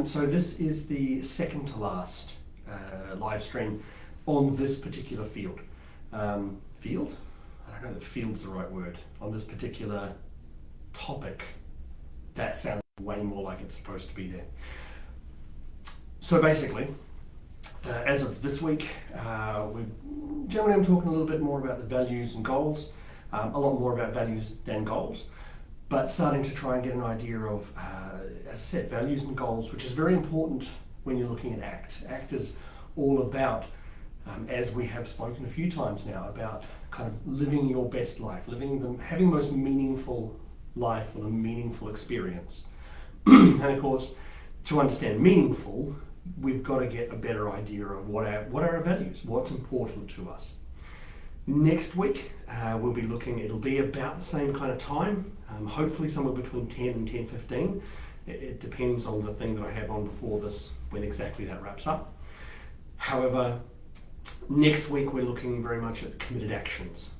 So this is the second to last live stream on this particular field. Field? I don't know if field's the right word. On this particular topic. That sounds way more like it's supposed to be there. So basically, as of this week, generally I'm talking a little bit more about the values and goals, a lot more about values than goals, but starting to try and get an idea of, as I said, values and goals, which is very important when you're looking at ACT. ACT is all about, as we have spoken a few times now, about kind of living your best life, having the most meaningful life or a meaningful experience. And of course, to understand meaningful, we've got to get a better idea of what are our values, what's important to us. Next week, we'll be looking, it'll be about the same kind of time, hopefully somewhere between 10 and 10:15. It depends on the thing that I have on before this, when exactly that wraps up. However, next week we're looking very much at committed actions,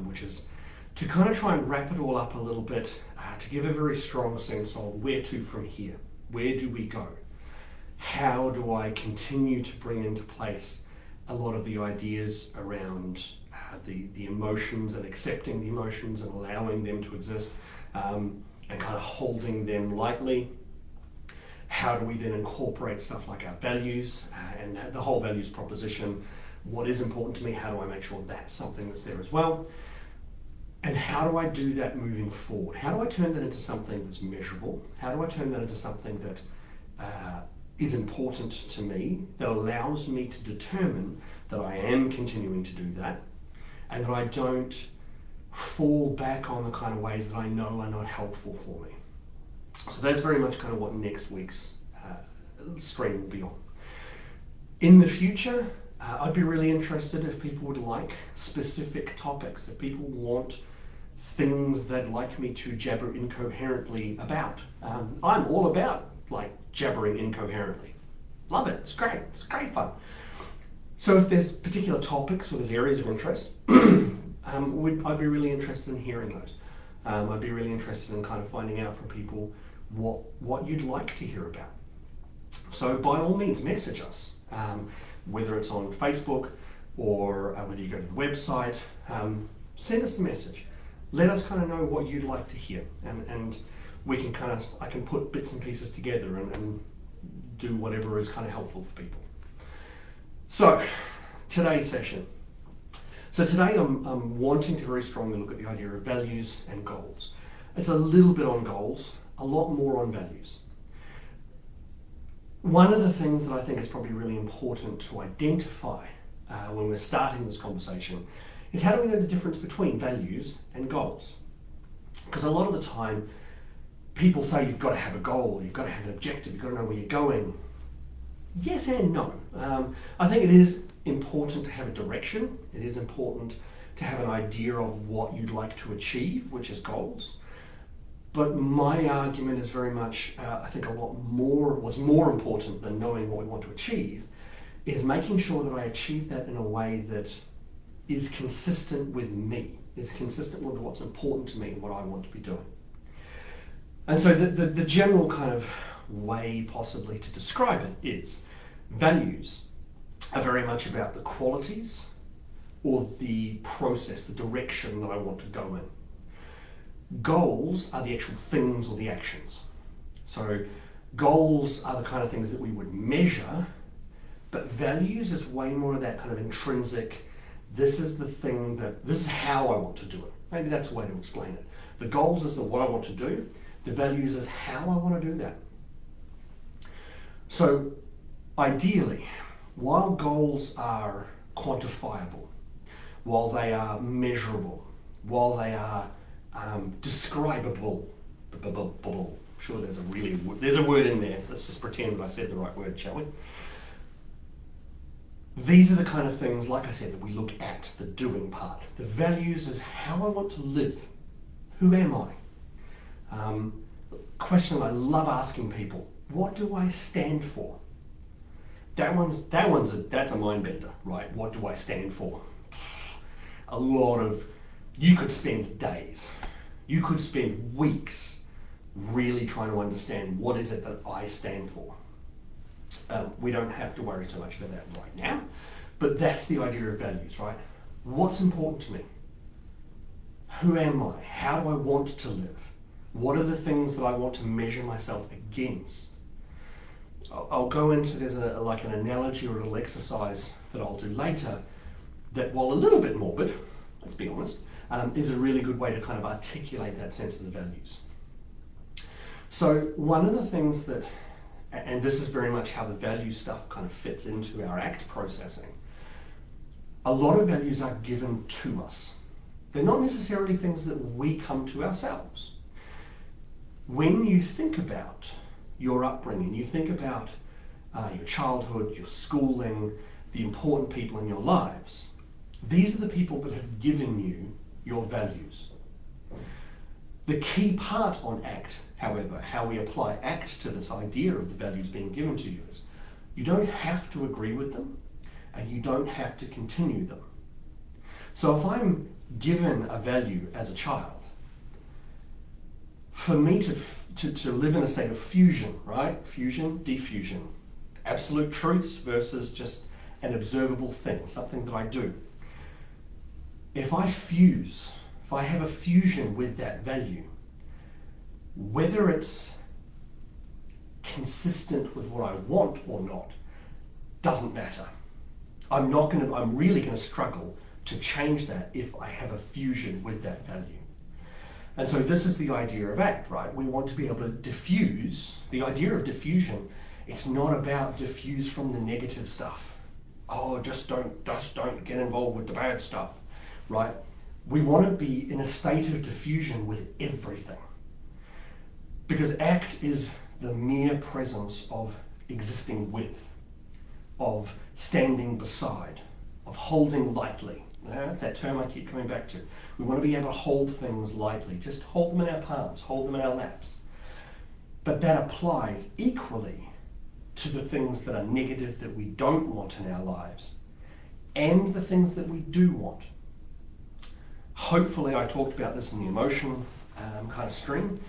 which is to kind of try and wrap it all up a little bit, to give a very strong sense of where to from here. Where do we go? How do I continue to bring into place a lot of the ideas around the emotions and accepting the emotions and allowing them to exist, and kind of holding them lightly? How do we then incorporate stuff like our values and the whole values proposition? What is important to me? How do I make sure that's something that's there as well? And how do I do that moving forward? How do I turn that into something that's measurable? How do I turn that into something that is important to me, that allows me to determine that I am continuing to do that, and that I don't fall back on the kind of ways that I know are not helpful for me? So that's very much kind of what next week's stream will be on. In the future, I'd be really interested if people would like specific topics, if people want things they'd like me to jabber incoherently about. I'm all about jabbering incoherently. Love it, it's great fun. So if there's particular topics or there's areas of interest, I'd be really interested in hearing those. I'd be really interested in kind of finding out from people what you'd like to hear about. So by all means, message us, whether it's on Facebook or whether you go to the website, send us a message. Let us kind of know what you'd like to hear, and we can I can put bits and pieces together and do whatever is kind of helpful for people. So today's session. So today I'm wanting to very strongly look at the idea of values and goals. It's a little bit on goals, a lot more on values. One of the things that I think is probably really important to identify when we're starting this conversation is, how do we know the difference between values and goals? Because a lot of the time people say you've got to have a goal, you've got to have an objective, you've got to know where you're going. Yes and no. I think it is important to have a direction. It is important to have an idea of what you'd like to achieve, which is goals. But my argument is very much, I think what's more important than knowing what we want to achieve is making sure that I achieve that in a way that is consistent with me, is consistent with what's important to me and what I want to be doing. And so the general kind of way possibly to describe it is, values are very much about the qualities or the process, the direction that I want to go in. Goals are the actual things or the actions. So goals are the kind of things that we would measure, but values is way more of that kind of intrinsic, this is how I want to do it. Maybe that's a way to explain it. The goals is what I want to do, the values is how I want to do that. So ideally, while goals are quantifiable, while they are measurable, while they are describable, sure there's a word in there, let's just pretend that I said the right word, shall we? These are the kind of things, like I said, that we look at, the doing part. The values is how I want to live. Who am I? Question I love asking people, what do I stand for? That's a mind bender, right? What do I stand for? You could spend days, you could spend weeks really trying to understand what is it that I stand for. We don't have to worry so much about that right now, but that's the idea of values, right? What's important to me? Who am I? How do I want to live? What are the things that I want to measure myself against? I'll go into, there's like an analogy or a little exercise that I'll do later that, while a little bit morbid, let's be honest, is a really good way to kind of articulate that sense of the values. So one of the things that, and this is very much how the value stuff kind of fits into our ACT processing, a lot of values are given to us. They're not necessarily things that we come to ourselves. When you think about your upbringing, you think about your childhood, your schooling, the important people in your lives, these are the people that have given you your values. The key part on ACT, however, how we apply ACT to this idea of the values being given to you, is you don't have to agree with them and you don't have to continue them. So if I'm given a value as a child, for me to live in a state of fusion, right? Fusion, diffusion, absolute truths versus just an observable thing, something that I do. If I have a fusion with that value, whether it's consistent with what I want or not, doesn't matter. I'm really going to struggle to change that if I have a fusion with that value. And so this is the idea of ACT, right? We want to be able to diffuse. The idea of diffusion, it's not about diffuse from the negative stuff. Oh, just don't get involved with the bad stuff, right? We want to be in a state of diffusion with everything. Because ACT is the mere presence of existing with, of standing beside, of holding lightly. That's that term I keep coming back to. We want to be able to hold things lightly. Just hold them in our palms, hold them in our laps. But that applies equally to the things that are negative that we don't want in our lives and the things that we do want. Hopefully I talked about this in the emotion kind of stream.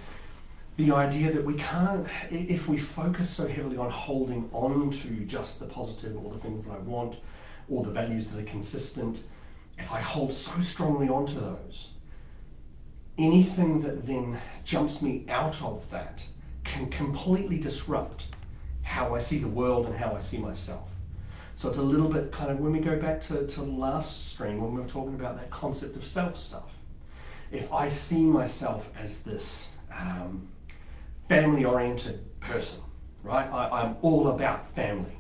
The idea that we can't, if we focus so heavily on holding on to just the positive or the things that I want or the values that are consistent, if I hold so strongly onto those, anything that then jumps me out of that can completely disrupt how I see the world and how I see myself. So it's a little bit kind of, when we go back to last stream, when we were talking about that concept of self stuff, if I see myself as this family-oriented person, right? I'm all about family.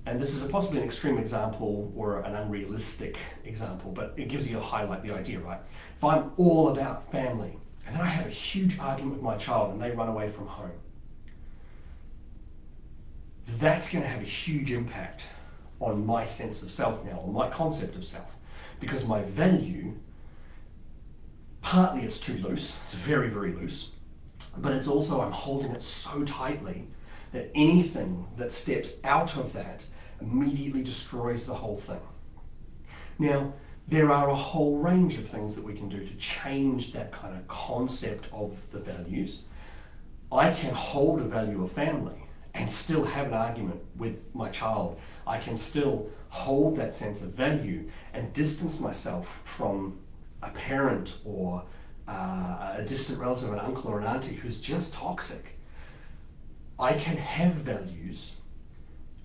And this is possibly an extreme example or an unrealistic example, but it gives you a highlight the idea, right? If I'm all about family, and then I have a huge argument with my child and they run away from home, that's going to have a huge impact on my sense of self now, or my concept of self, because my value, partly it's too loose, it's very, very loose, but it's also I'm holding it so tightly that anything that steps out of that immediately destroys the whole thing. Now, there are a whole range of things that we can do to change that kind of concept of the values. I can hold a value of family and still have an argument with my child. I can still hold that sense of value and distance myself from a parent or a distant relative, an uncle or an auntie who's just toxic. I can have values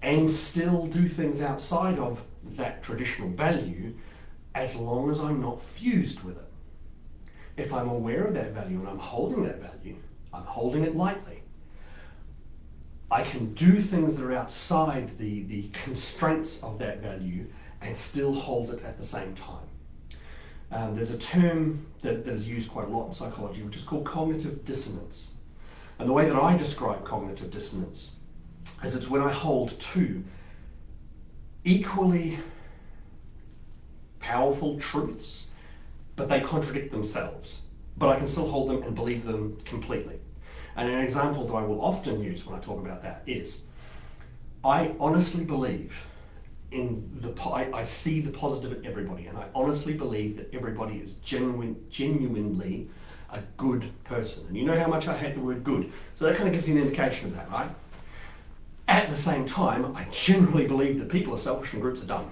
and still do things outside of that traditional value as long as I'm not fused with it. If I'm aware of that value and I'm holding that value, I'm holding it lightly, I can do things that are outside the constraints of that value and still hold it at the same time. There's a term that is used quite a lot in psychology, which is called cognitive dissonance. And the way that I describe cognitive dissonance is it's when I hold two equally powerful truths, but they contradict themselves. But I can still hold them and believe them completely. And an example that I will often use when I talk about that is, I honestly believe I see the positive in everybody, and I honestly believe that everybody is genuinely a good person. And you know how much I hate the word good, so that kind of gives you an indication of that, right? At the same time, I generally believe that people are selfish and groups are dumb.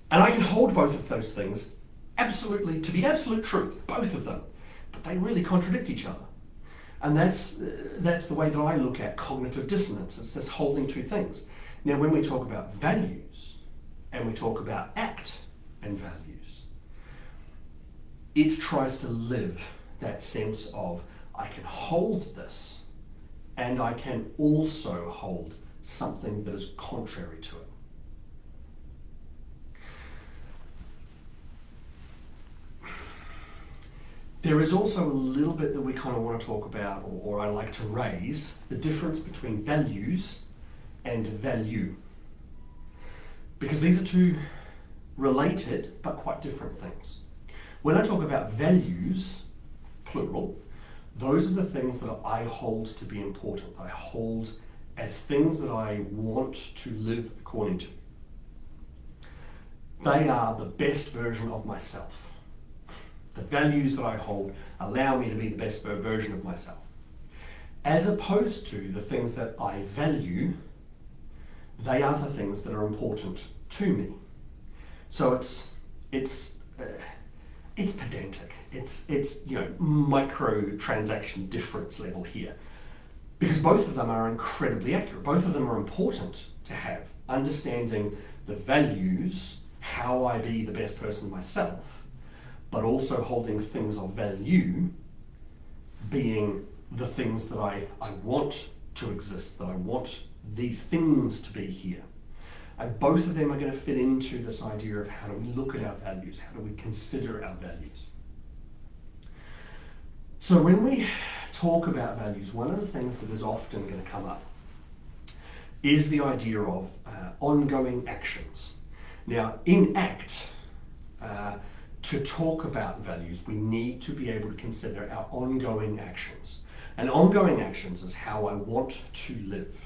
And I can hold both of those things absolutely to be absolute truth, both of them, but they really contradict each other. And that's the way that I look at cognitive dissonance. It's this holding two things. Now, when we talk about values and we talk about act and values, it tries to live that sense of I can hold this and I can also hold something that is contrary to it. There is also a little bit that we kind of want to talk about, or I like to raise, the difference between values and value. Because these are two related but quite different things. When I talk about values, plural, those are the things that I hold to be important. I hold as things that I want to live according to. They are the best version of myself. The values that I hold allow me to be the best version of myself. As opposed to the things that I value, they are the things that are important to me. So it's pedantic. It's micro transaction difference level here, because both of them are incredibly accurate. Both of them are important to have. Understanding the values, how I be the best person myself, but also holding things of value, being the things that I want to exist, that I want these things to be here. And both of them are going to fit into this idea of how do we look at our values, how do we consider our values. So when we talk about values, one of the things that is often going to come up is the idea of ongoing actions. Now, in ACT, to talk about values, we need to be able to consider our ongoing actions. And ongoing actions is how I want to live.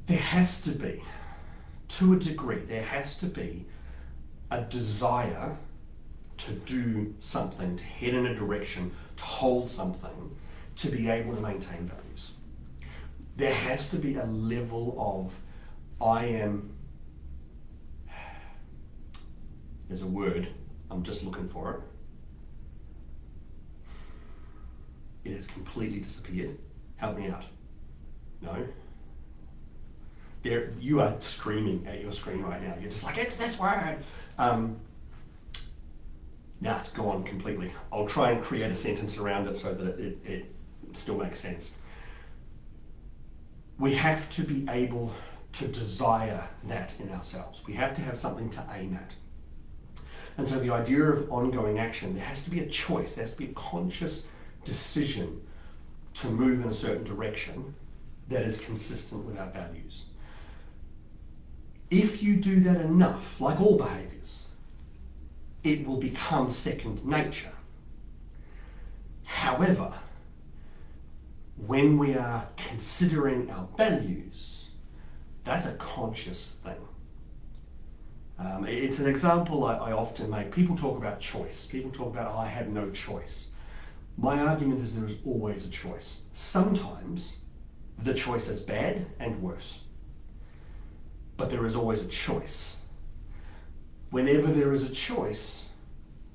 There has to be, to a degree, there has to be a desire to do something, to head in a direction, to hold something, to be able to maintain values. There has to be a level of there's a word, I'm just looking for it. It has completely disappeared. Help me out. No? You are screaming at your screen right now. You're just like, it's this word. Nah, it's gone completely. I'll try and create a sentence around it so that it still makes sense. We have to be able to desire that in ourselves. We have to have something to aim at. And so the idea of ongoing action, there has to be a choice, there has to be a conscious decision to move in a certain direction that is consistent with our values. If you do that enough, like all behaviours, it will become second nature. However, when we are considering our values, that's a conscious thing. It's an example I often make. People talk about choice. People talk about, I had no choice. My argument is there is always a choice. Sometimes the choice is bad and worse, but there is always a choice. Whenever there is a choice,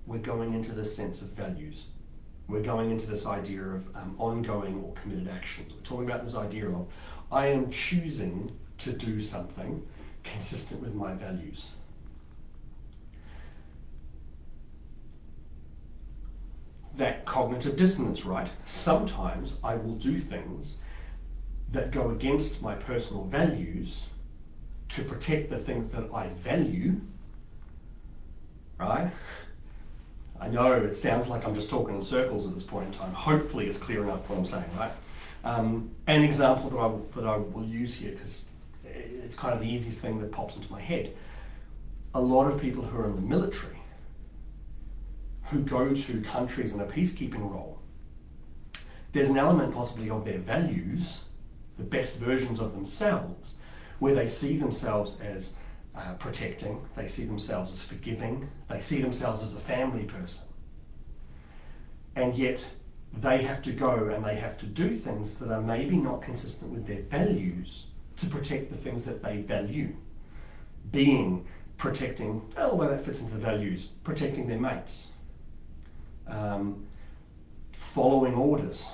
we're going into this sense of values. We're going into this idea of ongoing or committed actions. We're talking about this idea of, I am choosing to do something consistent with my values. That cognitive dissonance, right? Sometimes I will do things that go against my personal values to protect the things that I value, right? I know it sounds like I'm just talking in circles at this point in time. Hopefully it's clear enough what I'm saying, right? An example that I will use here, because it's kind of the easiest thing that pops into my head. A lot of people who are in the military, who go to countries in a peacekeeping role, there's an element possibly of their values, the best versions of themselves, where they see themselves as protecting, they see themselves as forgiving, they see themselves as a family person. And yet they have to go and they have to do things that are maybe not consistent with their values to protect the things that they value. Being, protecting, although that fits into the values, protecting their mates, following orders.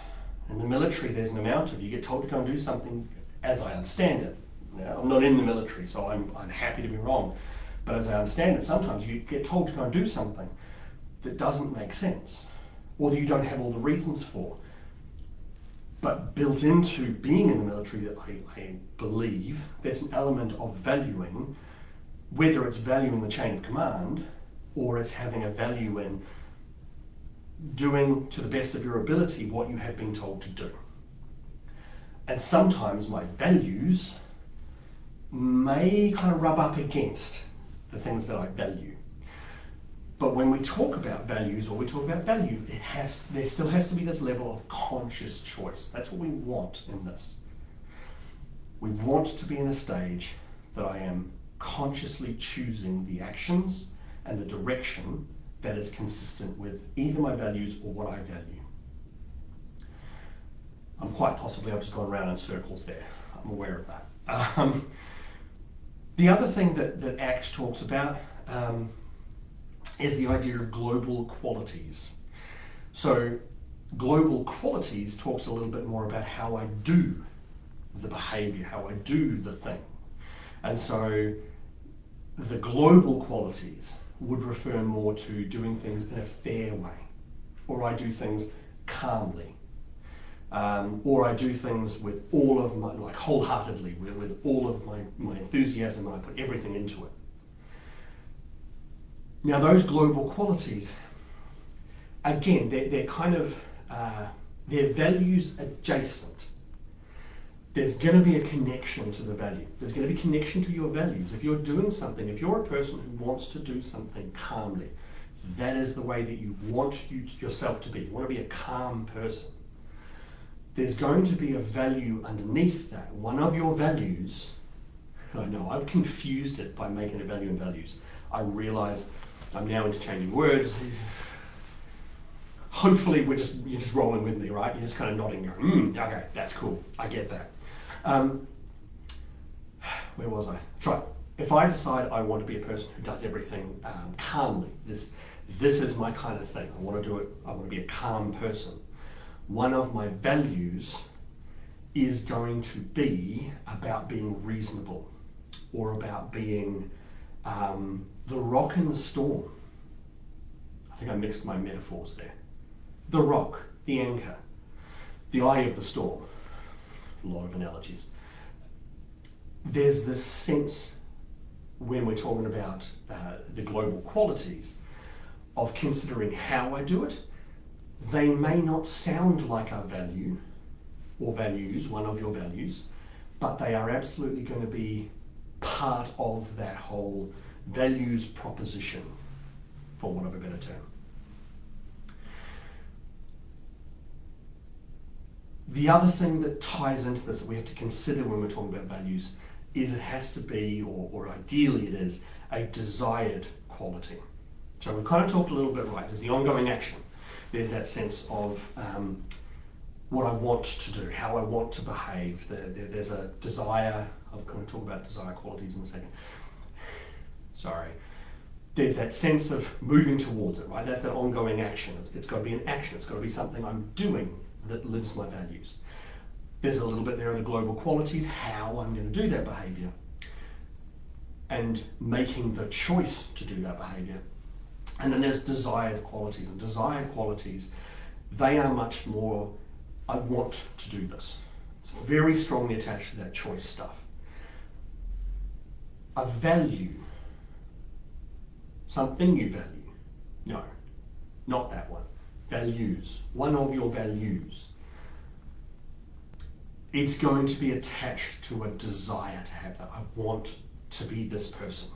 In the military, there's an amount of, you get told to go and do something, as I understand it. Now, I'm not in the military, so I'm happy to be wrong. But as I understand it, sometimes you get told to go and do something that doesn't make sense, or that you don't have all the reasons for. But built into being in the military, that I believe, there's an element of valuing, whether it's valuing the chain of command, or it's having a value in doing to the best of your ability what you have been told to do. And sometimes my values may kind of rub up against the things that I value. But when we talk about values or we talk about value, there still has to be this level of conscious choice. That's what we want in this. We want to be in a stage that I am consciously choosing the actions and the direction that is consistent with either my values or what I value. I'm quite possibly, I've just gone around in circles there. I'm aware of that. The other thing that ACT talks about is the idea of global qualities. So global qualities talks a little bit more about how I do the behavior, how I do the thing. And so the global qualities would refer more to doing things in a fair way, or I do things calmly, or I do things with all of my, like wholeheartedly, with all of my enthusiasm, and I put everything into it. Now those global qualities, again, they're kind of, they're values adjacent. There's going to be a connection to the value. There's going to be a connection to your values. If you're doing something, if you're a person who wants to do something calmly, that is the way that you want yourself to be. You want to be a calm person. There's going to be a value underneath that. One of your values, I know I've confused it by making a value and values. I realize I'm now interchanging words. Hopefully you're just rolling with me, right? You're just kind of nodding, going, okay, that's cool, I get that. Where was I? That's right. If I decide I want to be a person who does everything calmly, this is my kind of thing. I want to do it, I want to be a calm person. One of my values is going to be about being reasonable, or about being the rock in the storm. I think I mixed my metaphors there. The rock, the anchor, the eye of the storm. A lot of analogies. There's this sense when we're talking about the global qualities of considering how I do it. They may not sound like our value or values, one of your values, but they are absolutely going to be part of that whole values proposition, for want of a better term. The other thing that ties into this that we have to consider when we're talking about values is it has to be, or ideally it is, a desired quality. So we've kind of talked a little bit, right, there's the ongoing action. There's that sense of what I want to do, how I want to behave. There's a desire, I'm going to talk about desire qualities in a second. Sorry. There's that sense of moving towards it, right? That's that ongoing action. It's got to be an action. It's got to be something I'm doing that lives my values. There's a little bit there of the global qualities, how I'm going to do that behavior, and making the choice to do that behavior. And then there's desired qualities, and desired qualities, they are much more, I want to do this. It's very strongly attached to that choice stuff. A value, something you value. No, not that one. Values, one of your values. It's going to be attached to a desire to have that. I want to be this person.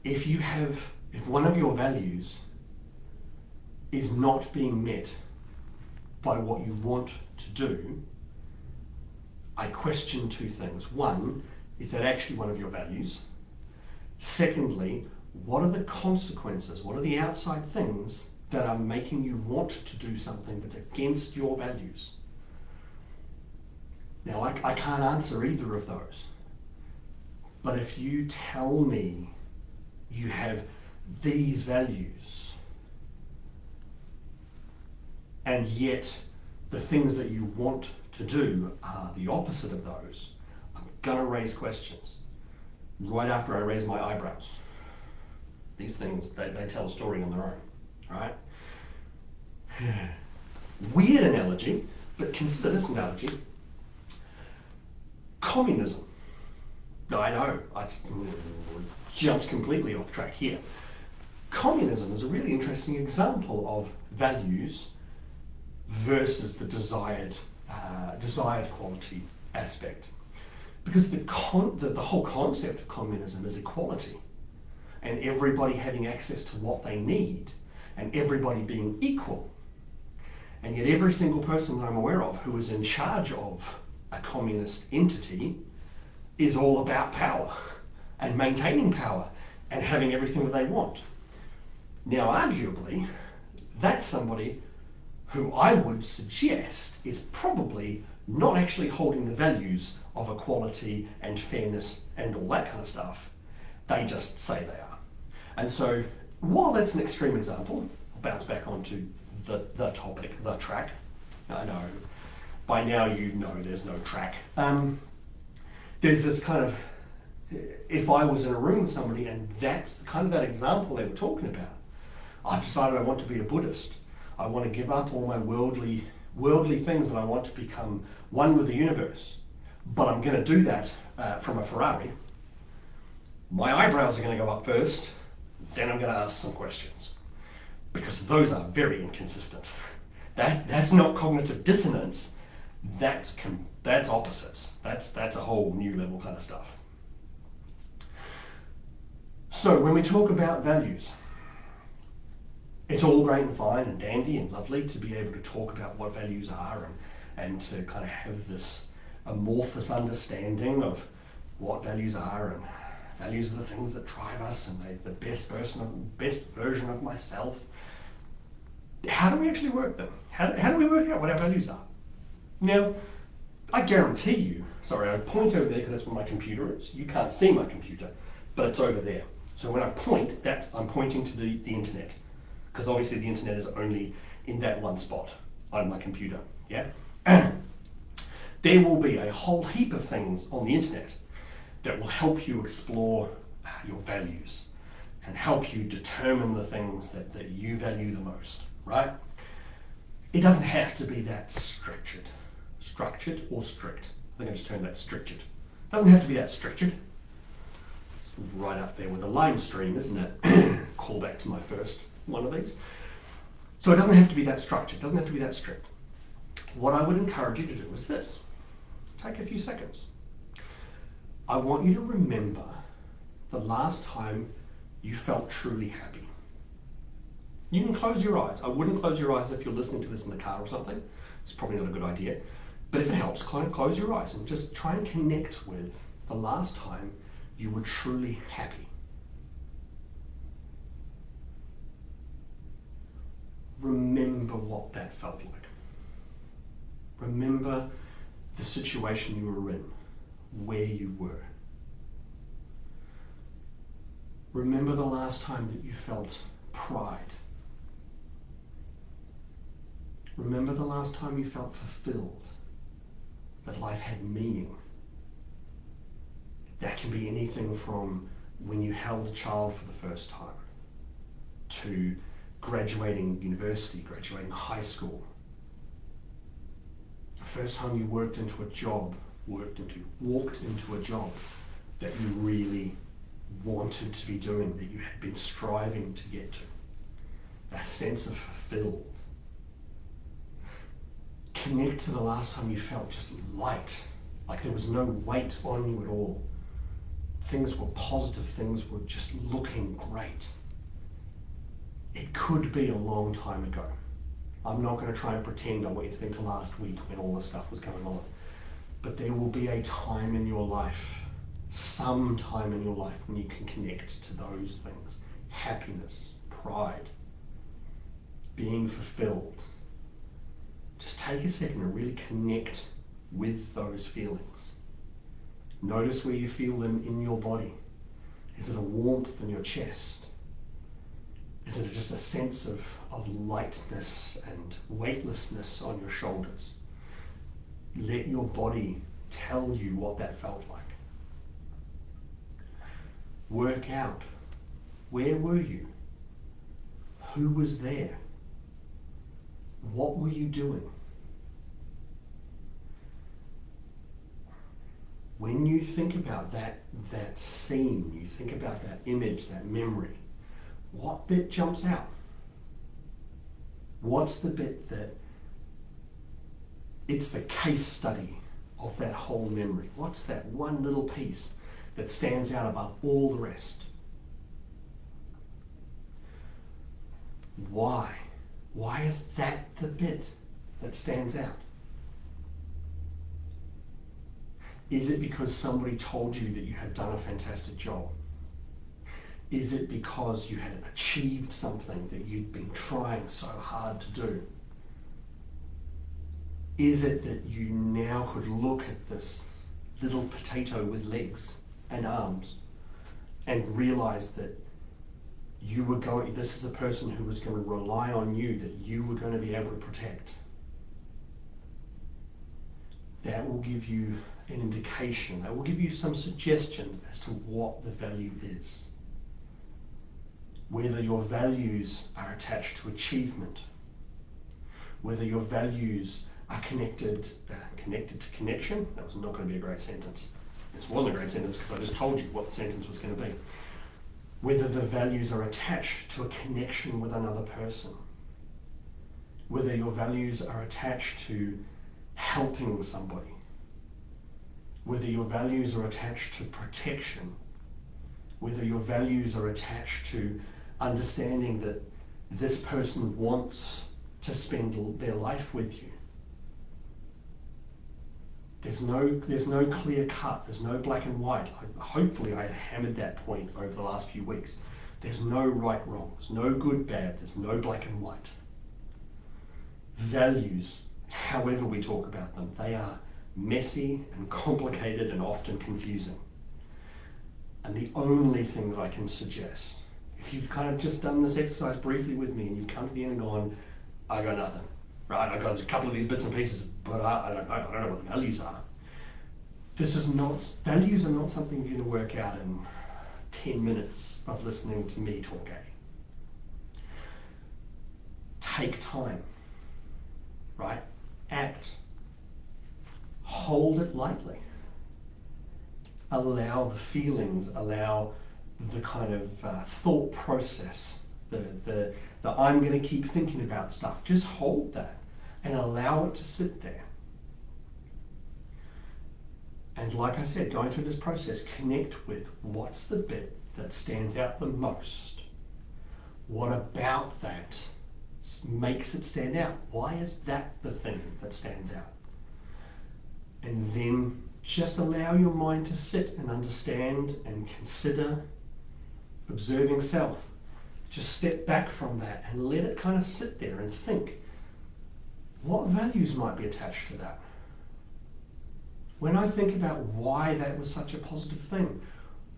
If one of your values is not being met by what you want to do, I question two things. One, is that actually one of your values? Secondly, what are the consequences? What are the outside things that are making you want to do something that's against your values. Now, I can't answer either of those. But if you tell me you have these values, and yet the things that you want to do are the opposite of those, I'm going to raise questions. Right after I raise my eyebrows. These things, they tell a story on their own, right? Weird analogy, but consider this analogy. Communism. I know, I jumped completely off track here. Communism is a really interesting example of values versus the desired quality aspect. Because the whole concept of communism is equality, and everybody having access to what they need, and everybody being equal. And yet every single person that I'm aware of who is in charge of a communist entity is all about power and maintaining power and having everything that they want. Now, arguably, that's somebody who I would suggest is probably not actually holding the values of equality and fairness and all that kind of stuff. They just say they are. And so, while that's an extreme example, I'll bounce back onto the topic, the track. I know, by now you know there's no track. There's this kind of, if I was in a room with somebody and that's kind of that example they were talking about, I've decided I want to be a Buddhist. I want to give up all my worldly things and I want to become one with the universe. But I'm going to do that from a Ferrari. My eyebrows are going to go up first, then I'm going to ask some questions. Because those are very inconsistent. That's not cognitive dissonance, that's opposites. That's a whole new level kind of stuff. So when we talk about values, it's all great and fine and dandy and lovely to be able to talk about what values are and to kind of have this amorphous understanding of what values are, and values are the things that drive us and the best version of myself. How do we actually work them? How do we work out what our values are? Now, I guarantee you, sorry, I point over there because that's where my computer is. You can't see my computer, but it's over there. So when I point, I'm pointing to the internet, because obviously the internet is only in that one spot on my computer, yeah? There will be a whole heap of things on the internet that will help you explore your values and help you determine the things that you value the most, right? It doesn't have to be that structured or strict. I think I just turned that structured. It doesn't have to be that structured. It's right up there with a Livestream, isn't it? Call back to my first one of these. So it doesn't have to be that structured, it doesn't have to be that strict. What I would encourage you to do is this. Take a few seconds. I want you to remember the last time you felt truly happy. You can close your eyes. I wouldn't close your eyes if you're listening to this in the car or something. It's probably not a good idea. But if it helps, close your eyes and just try and connect with the last time you were truly happy. Remember what that felt like. Remember the situation you were in, where you were. Remember the last time that you felt pride. Remember the last time you felt fulfilled, that life had meaning. That can be anything from when you held a child for the first time, to graduating university, graduating high school. The first time you walked into a job that you really wanted to be doing, that you had been striving to get to. That sense of fulfilled. Connect to the last time you felt just light, like there was no weight on you at all. Things were positive, things were just looking great. It could be a long time ago. I'm not going to try and pretend I want you to think to last week when all this stuff was going on. But there will be a time in your life, some time in your life, when you can connect to those things. Happiness, pride. being fulfilled, just take a second and really connect with those feelings. Notice where you feel them in your body. Is it a warmth in your chest? Is it just a sense of lightness and weightlessness on your shoulders? Let your body tell you what that felt like. Work out, where were you? Who was there? What were you doing? When you think about that scene, you think about that image, that memory, what bit jumps out? What's the bit that it's the case study of that whole memory? What's that one little piece that stands out above all the rest? Why? Why is that the bit that stands out? Is it because somebody told you that you had done a fantastic job? Is it because you had achieved something that you'd been trying so hard to do? Is it that you now could look at this little potato with legs and arms and realize that this is a person who was going to rely on you, that you were going to be able to protect? That will give you an indication, that will give you some suggestion as to what the value is. Whether your values are attached to achievement, whether your values are connected to connection. That was not going to be a great sentence. This wasn't a great sentence because I just told you what the sentence was going to be. Whether the values are attached to a connection with another person, whether your values are attached to helping somebody, whether your values are attached to protection, whether your values are attached to understanding that this person wants to spend their life with you. There's no clear cut, there's no black and white. Hopefully I hammered that point over the last few weeks. There's no right, wrong, there's no good, bad, there's no black and white. Values, however we talk about them, they are messy and complicated and often confusing. And the only thing that I can suggest, if you've kind of just done this exercise briefly with me and you've come to the end and gone, I got nothing, right? I got a couple of these bits and pieces, but I don't know what the values are. Values are not something you're going to work out in 10 minutes of listening to me talk at you. Take time, right? Act. Hold it lightly. Allow the feelings, allow the kind of thought process, the I'm going to keep thinking about stuff. Just hold that and allow it to sit there. And like I said, going through this process, connect with what's the bit that stands out the most. What about that makes it stand out? Why is that the thing that stands out? And then just allow your mind to sit and understand and consider observing self. Just step back from that and let it kind of sit there and think, what values might be attached to that? When I think about why that was such a positive thing,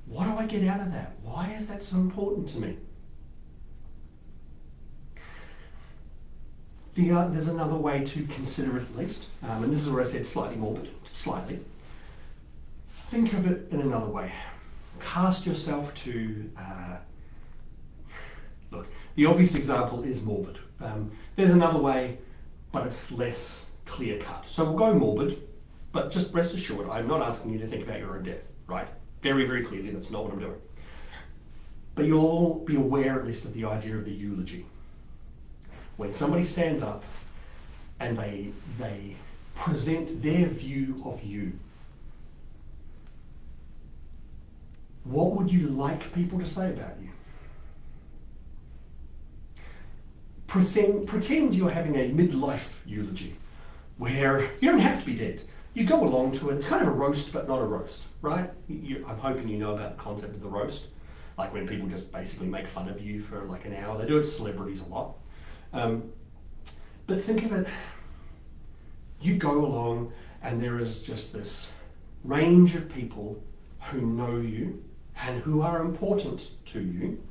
what do I get out of that? Why is that so important to me? There's another way to consider it at least, and this is where I said slightly morbid, slightly. Think of it in another way. Cast yourself to, look, the obvious example is morbid. There's another way, but it's less clear cut. So we'll go morbid, but just rest assured, I'm not asking you to think about your own death, right? Very, very clearly, that's not what I'm doing. But you'll all be aware at least of the idea of the eulogy. When somebody stands up and they present their view of you, what would you like people to say about you? Pretend you're having a midlife eulogy where you don't have to be dead. You go along to it. It's kind of a roast, but not a roast, right? I'm hoping you know about the concept of the roast. Like when people just basically make fun of you for like an hour. They do it to celebrities a lot. But think of it, you go along and there is just this range of people who know you and who are important to you.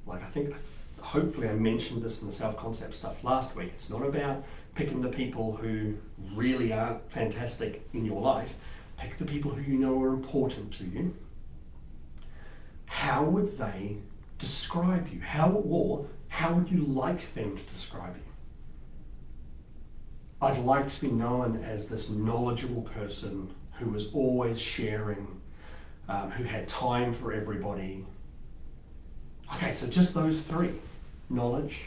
Like, I think, hopefully I mentioned this in the self-concept stuff last week. It's not about picking the people who really aren't fantastic in your life. Pick the people who you know are important to you. How would they describe you? How would you like them to describe you? I'd like to be known as this knowledgeable person who was always sharing, who had time for everybody. Okay, so just those three: knowledge,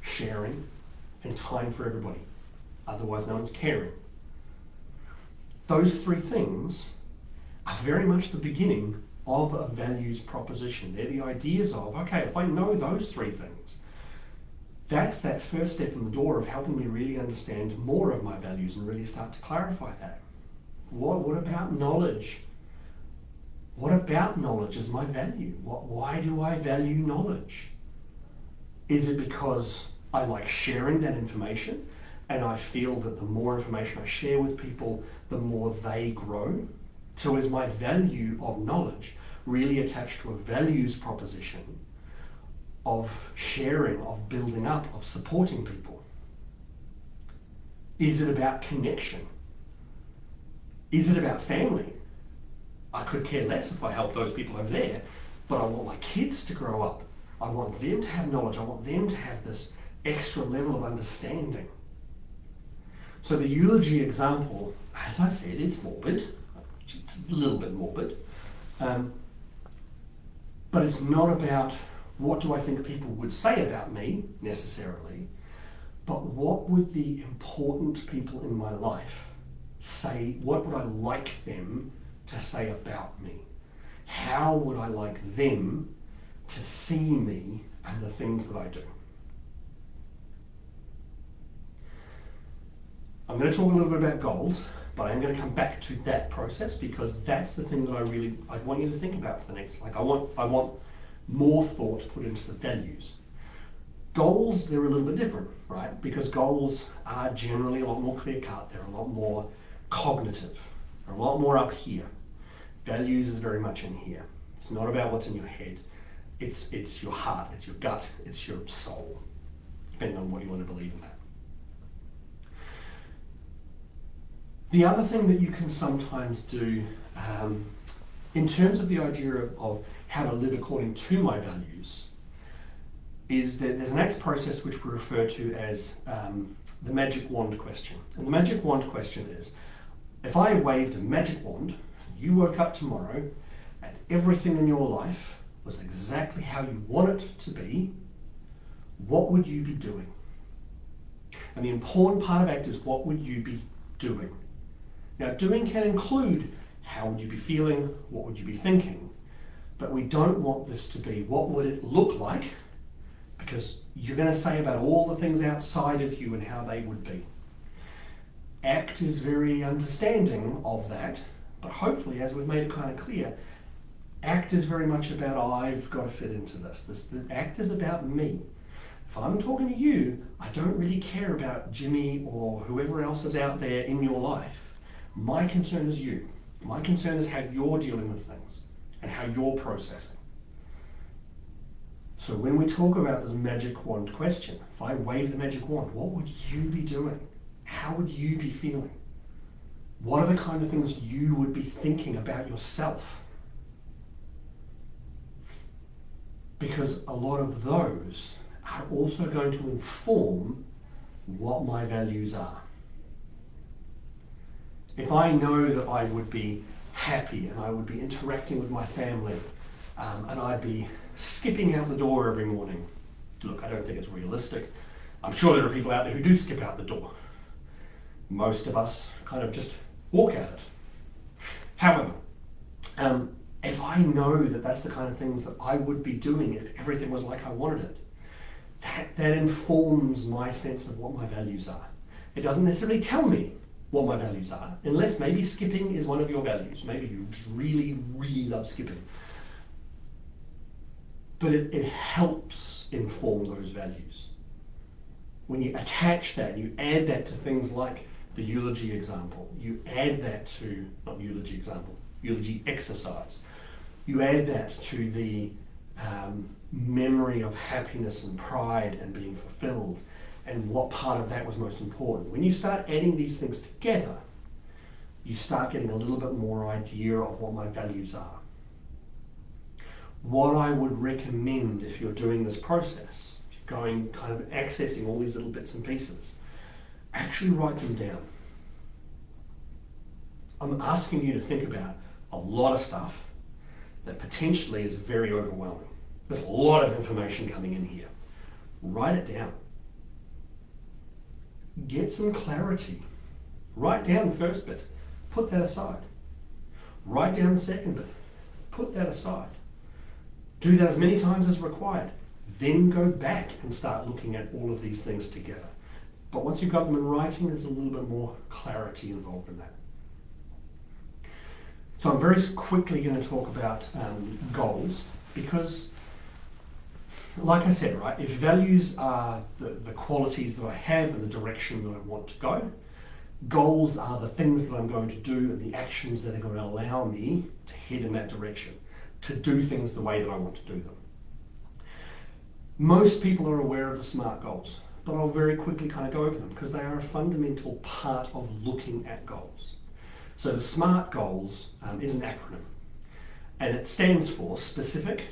sharing, and time for everybody, otherwise known as caring. Those three things are very much the beginning of a values proposition. They're the ideas of, okay, if I know those three things, that's that first step in the door of helping me really understand more of my values and really start to clarify that. What about knowledge? What about knowledge is my value? Why do I value knowledge? Is it because I like sharing that information and I feel that the more information I share with people, the more they grow? So is my value of knowledge really attached to a values proposition of sharing, of building up, of supporting people? Is it about connection? Is it about family? I could care less if I help those people over there, but I want my kids to grow up. I want them to have knowledge. I want them to have this extra level of understanding. So the eulogy example, as I said, it's morbid. It's a little bit morbid. But it's not about what do I think people would say about me, necessarily, but what would the important people in my life say, what would I like them to say about me? How would I like them to see me and the things that I do? I'm going to talk a little bit about goals, but I'm going to come back to that process because that's the thing that I want you to think about for the next, I want more thought put into the values. Goals, they're a little bit different, right? Because goals are generally a lot more clear-cut. They're a lot more cognitive. They're a lot more up here. Values is very much in here. It's not about what's in your head. It's your heart, it's your gut, it's your soul, depending on what you want to believe in that. The other thing that you can sometimes do, in terms of the idea of how to live according to my values, is that there's an ACT process which we refer to as the magic wand question. And the magic wand question is, if I waved a magic wand, you woke up tomorrow and everything in your life was exactly how you want it to be, what would you be doing? And the important part of ACT is, what would you be doing? Now, doing can include how would you be feeling, what would you be thinking, but we don't want this to be what would it look like, because you're going to say about all the things outside of you and how they would be. ACT is very understanding of that, but hopefully, as we've made it kind of clear, ACT is very much about, I've got to fit into this. The ACT is about me. If I'm talking to you, I don't really care about Jimmy or whoever else is out there in your life. My concern is you. My concern is how you're dealing with things and how you're processing. So when we talk about this magic wand question, if I wave the magic wand, what would you be doing? How would you be feeling? What are the kind of things you would be thinking about yourself? Because a lot of those are also going to inform what my values are. If I know that I would be happy and I would be interacting with my family and I'd be skipping out the door every morning, look, I don't think it's realistic. I'm sure there are people out there who do skip out the door. Most of us kind of just walk at it. However, if I know that that's the kind of things that I would be doing if everything was like I wanted it, that informs my sense of what my values are. It doesn't necessarily tell me what my values are, unless maybe skipping is one of your values. Maybe you just really, really love skipping. But it helps inform those values. when you attach that, you add that to things like the eulogy example, you add that to, not eulogy example, eulogy exercise, you add that to the memory of happiness and pride and being fulfilled and what part of that was most important. When you start adding these things together, you start getting a little bit more idea of what my values are. What I would recommend if you're doing this process, if you're going kind of accessing all these little bits and pieces, actually write them down. I'm asking you to think about a lot of stuff that potentially is very overwhelming. There's a lot of information coming in here. Write it down. Get some clarity. Write down the first bit. Put that aside. Write down the second bit. Put that aside. Do that as many times as required. Then go back and start looking at all of these things together. But once you've got them in writing, there's a little bit more clarity involved in that. So I'm very quickly going to talk about goals, because like I said, right, if values are the qualities that I have and the direction that I want to go, goals are the things that I'm going to do and the actions that are going to allow me to head in that direction, to do things the way that I want to do them. Most people are aware of the SMART goals, but I'll very quickly kind of go over them because they are a fundamental part of looking at goals. So the SMART goals is an acronym, and it stands for specific,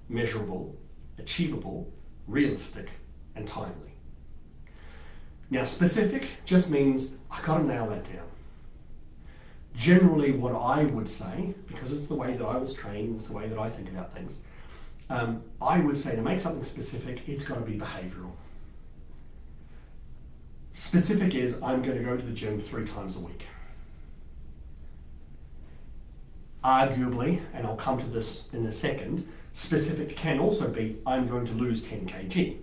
measurable, achievable, realistic, and timely. Now, specific just means I got to nail that down. Generally, what I would say, because it's the way that I was trained, it's the way that I think about things, I would say to make something specific, it's got to be behavioural. Specific is I'm going to go to the gym 3 times a week. Arguably, and I'll come to this in a second, specific can also be I'm going to lose 10 kg.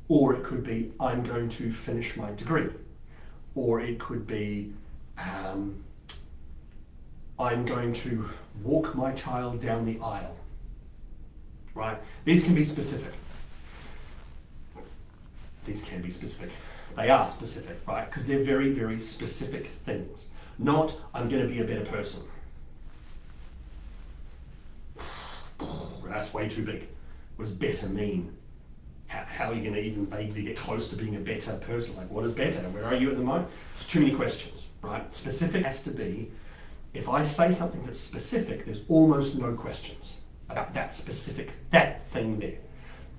Or it could be I'm going to finish my degree. Or it could be I'm going to walk my child down the aisle. Right? These can be specific. These can be specific. They are specific, right? Because they're very, very specific things. Not, I'm going to be a better person. That's way too big. What does better mean? How are you going to even vaguely get close to being a better person? Like, what is better? Where are you at the moment? It's too many questions, right? Specific has to be, if I say something that's specific, there's almost no questions about that specific, that thing there.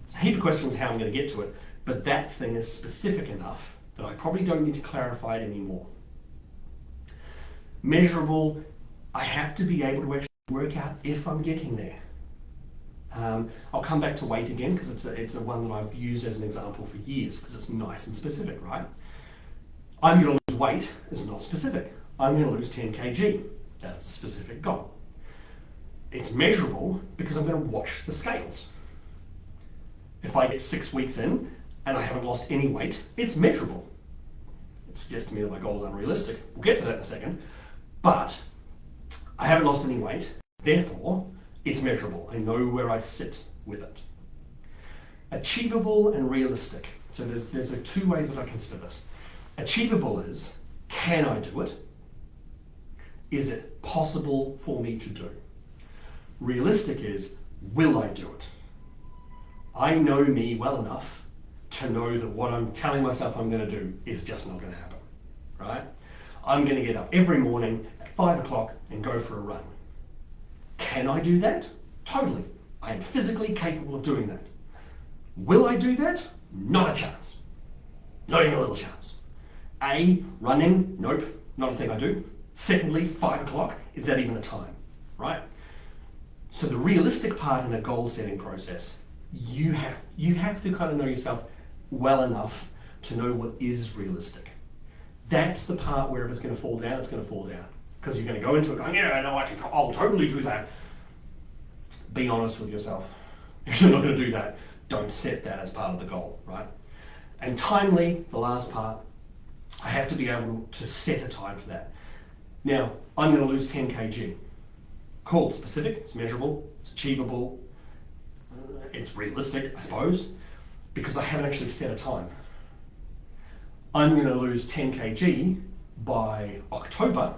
There's a heap of questions how I'm going to get to it, but that thing is specific enough that I probably don't need to clarify it anymore. Measurable, I have to be able to actually work out if I'm getting there. I'll come back to weight again because it's a one that I've used as an example for years because it's nice and specific, right? I'm going to lose weight is not specific. I'm going to lose 10 kg. That is a specific goal. It's measurable because I'm going to watch the scales. If I get 6 weeks in and I haven't lost any weight, it's measurable. It suggests to me that my goal is unrealistic. We'll get to that in a second. But I haven't lost any weight, therefore it's measurable. I know where I sit with it. Achievable and realistic. So there's 2 ways that I consider this. Achievable is, can I do it? Is it possible for me to do? Realistic is, will I do it? I know me well enough to know that what I'm telling myself I'm going to do is just not going to happen, right? I'm going to get up every morning at 5 o'clock and go for a run. Can I do that? Totally. I am physically capable of doing that. Will I do that? Not a chance. Not even a little chance. A, running, nope, not a thing I do. Secondly, 5 o'clock, is that even a time, right? So the realistic part in a goal setting process, you have to kind of know yourself well enough to know what is realistic. That's the part where if it's going to fall down, it's going to fall down. Because you're going to go into it going, yeah, no, I'll totally do that. Be honest with yourself. If you're not going to do that, don't set that as part of the goal, right? And timely, the last part, I have to be able to set a time for that. Now, I'm going to lose 10 kg. Cool, specific, it's measurable, it's achievable, it's realistic, I suppose. because I haven't actually set a time. I'm going to lose 10 kg by October.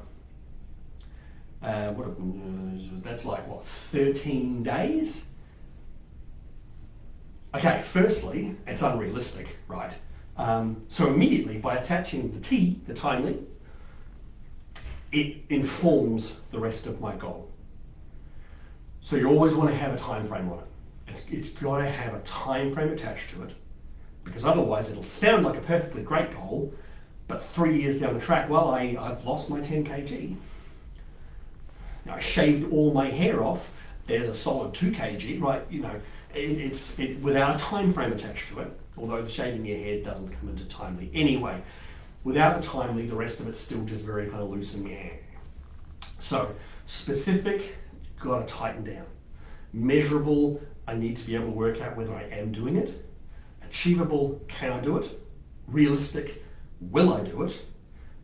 That's like, what, 13 days? Okay, firstly, it's unrealistic, right? So immediately, by attaching the T, the timely, it informs the rest of my goal. So you always want to have a time frame on it. It's got to have a time frame attached to it, because otherwise it'll sound like a perfectly great goal, but 3 years down the track, well, I've lost my 10 kg. I shaved all my hair off. There's a solid 2 kg, right? You know, it's without a time frame attached to it, although the shaving your hair doesn't come into timely anyway. Without a timely, the rest of it's still just very kind of loose and meh. So specific, got to tighten down. Measurable, I need to be able to work out whether I am doing it. Achievable, can I do it? Realistic, will I do it?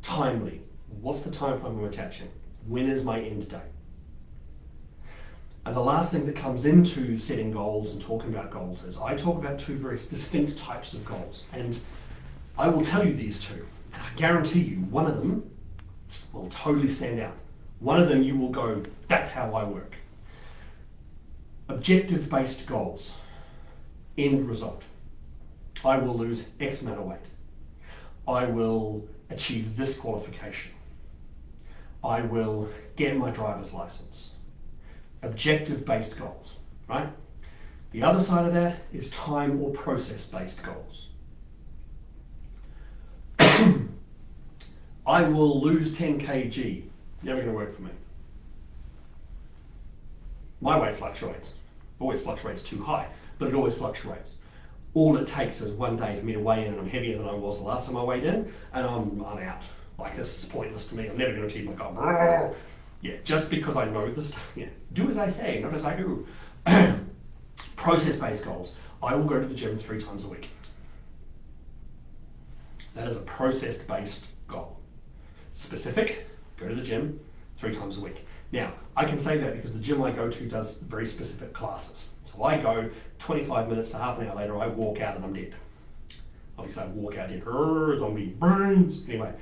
Timely, what's the time frame I'm attaching? When is my end date? And the last thing that comes into setting goals and talking about goals is I talk about two very distinct types of goals. And I will tell you these two. And I guarantee you, one of them will totally stand out. One of them you will go, that's how I work. Objective-based goals. End result. I will lose X amount of weight. I will achieve this qualification. I will get my driver's license. Objective-based goals, right? The other side of that is time or process-based goals. I will lose 10 kg. Never going to work for me. My weight fluctuates. Always fluctuates too high, but it always fluctuates. All it takes is one day for me to weigh in and I'm heavier than I was the last time I weighed in, and I'm out. Like, this is pointless to me. I'm never going to achieve my goal. Yeah, just because I know this stuff. Yeah, do as I say, not as I do. Process-based goals. I will go to the gym 3 times a week. That is a process-based goal. Specific, go to the gym 3 times a week. Now, I can say that because the gym I go to does very specific classes. So I go 25 minutes to half an hour later, I walk out and I'm dead. Obviously I walk out dead, zombie brains. Anyway,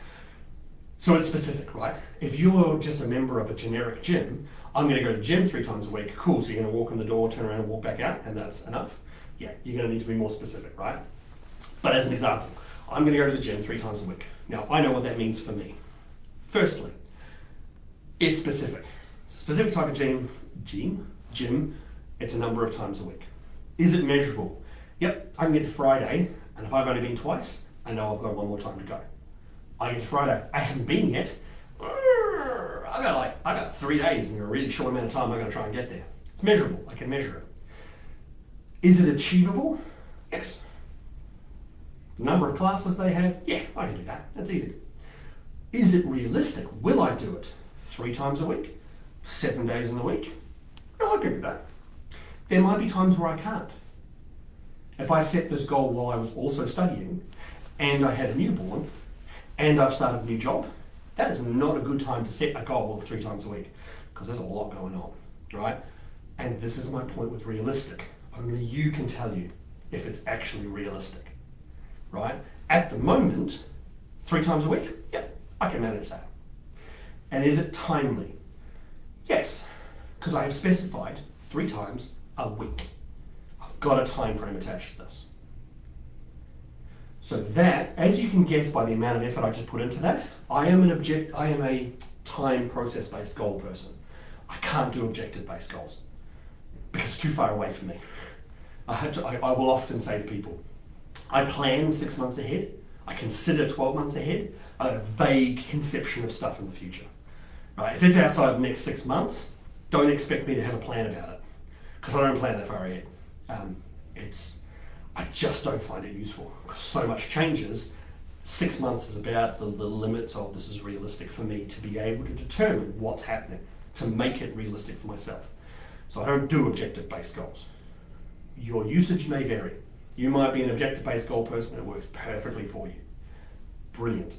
so it's specific, right? If you're just a member of a generic gym, I'm going to go to the gym 3 times a week. Cool, so you're going to walk in the door, turn around and walk back out, and that's enough? Yeah, you're going to need to be more specific, right? But as an example, I'm going to go to the gym 3 times a week. Now, I know what that means for me. Firstly, it's specific. It's a specific type of gym, it's a number of times a week. Is it measurable? Yep, I can get to Friday, and if I've only been twice, I know I've got 1 more time to go. I get to Friday, I haven't been yet. I got 3 days in a really short amount of time. I'm going to try and get there. It's measurable. I can measure it. Is it achievable? Yes. The number of classes they have? Yeah, I can do that. That's easy. Is it realistic? Will I do it 3 times a week? 7 days in the week? No, I can do that. There might be times where I can't. If I set this goal while I was also studying, and I had a newborn, and I've started a new job, that is not a good time to set a goal of 3 times a week, because there's a lot going on, right? And this is my point with realistic. Only you can tell you if it's actually realistic, right? At the moment, 3 times a week, yep, I can manage that. And is it timely? Yes, because I have specified 3 times a week. I've got a time frame attached to this. So that, as you can guess by the amount of effort I just put into that, I am a time process-based goal person. I can't do objective-based goals because it's too far away from me. I will often say to people, I plan 6 months ahead, I consider 12 months ahead, I have a vague conception of stuff in the future. Right? If it's outside the next 6 months, don't expect me to have a plan about it, because I don't plan that far ahead. I just don't find it useful, because so much changes. 6 months is about the limits of this is realistic for me to be able to determine what's happening, to make it realistic for myself. So I don't do objective-based goals. Your usage may vary. You might be an objective-based goal person that works perfectly for you. Brilliant.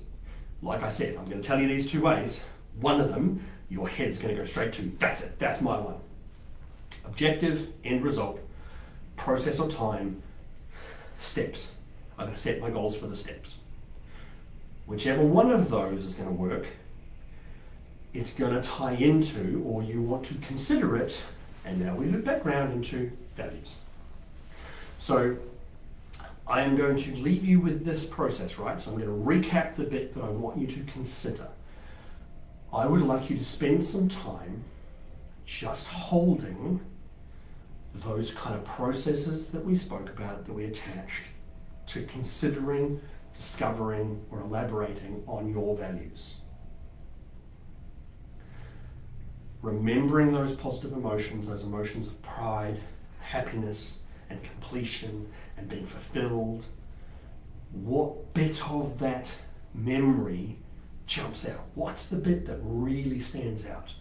Like I said, I'm going to tell you these 2 ways. One of them, your head's going to go straight to, that's it, that's my one. Objective, end result, process or time, steps. I'm going to set my goals for the steps. Whichever one of those is going to work, it's going to tie into, or you want to consider it, and now we loop back round into values. So I am going to leave you with this process, right? So I'm going to recap the bit that I want you to consider. I would like you to spend some time just holding those kind of processes that we spoke about, that we attached to considering, discovering, or elaborating on your values. Remembering those positive emotions, those emotions of pride, happiness, and completion, and being fulfilled. What bit of that memory jumps out? What's the bit that really stands out?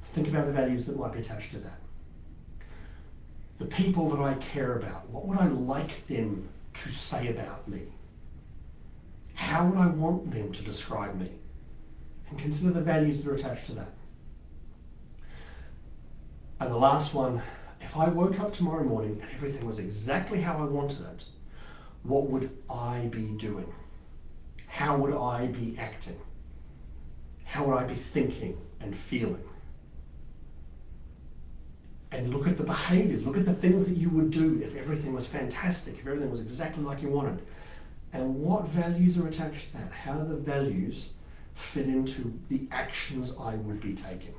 Think about the values that might be attached to that. The people that I care about, what would I like them to say about me? How would I want them to describe me? And consider the values that are attached to that. And the last one, if I woke up tomorrow morning and everything was exactly how I wanted it, what would I be doing? How would I be acting? How would I be thinking and feeling? And look at the behaviors, look at the things that you would do if everything was fantastic, if everything was exactly like you wanted. And what values are attached to that? How do the values fit into the actions I would be taking?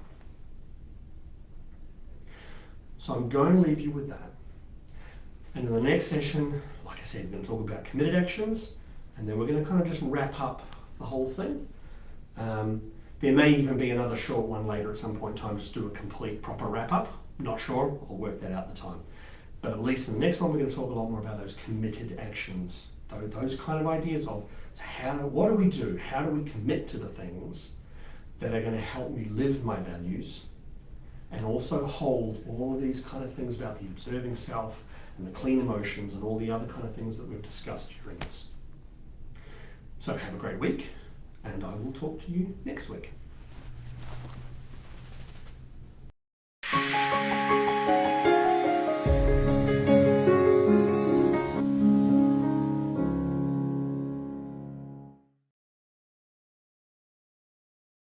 So I'm going to leave you with that. And in the next session, like I said, we're going to talk about committed actions, and then we're going to kind of just wrap up the whole thing. There may even be another short one later at some point in time, just do a complete proper wrap up. Not sure, I'll work that out at the time. But at least in the next one, we're going to talk a lot more about those committed actions. Those kind of ideas of what do we do? How do we commit to the things that are going to help me live my values, and also hold all of these kind of things about the observing self and the clean emotions and all the other kind of things that we've discussed during this. So have a great week, and I will talk to you next week.